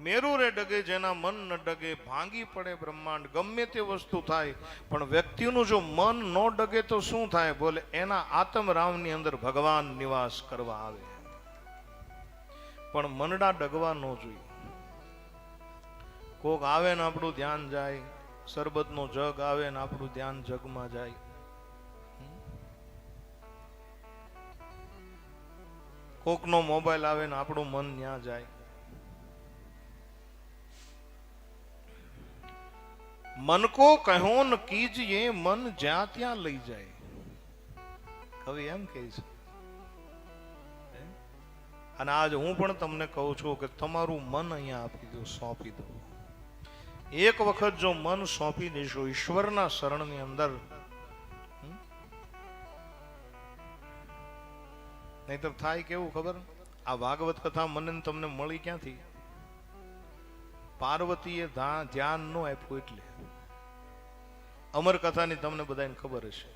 મેરુ રે ડગે જેના મન ન ડગે, ભાંગી પડે બ્રહ્માંડ. ગમે તે વસ્તુ થાય પણ વ્યક્તિનું જો મન ન ડગે તો શું થાય? બોલે એના આત્મરામની અંદર ભગવાન નિવાસ કરવા આવે. પણ મનડા ડગવા ન જોઈએ. કોક આવે ને આપણું ધ્યાન જાય, શરબતનો જગ આવે ને આપણું ધ્યાન જગમાં જાય. કોકનો મોબાઈલ આવે ને આપણું મન ત્યાં જાય. મન કો કહો ન કીજીએ, મન જ્યાં ત્યાં લઈ જાય. કવિ એમ કહે છે. અને આજ હું પણ તમને કહું છું કે તમારું મન અહીંયા આપી દો, સોંપી દો. એક વખત જો મન સોંપી દેશો ઈશ્વરના શરણની અંદર, નહીતર થાય કેવું ખબર? આ ભાગવત કથા મને તમને મળી ક્યાંથી? પાર્વતીએ ધ્યાન ન આપ્યું એટલે. અમર કથાની તમને બધાને ખબર હશે.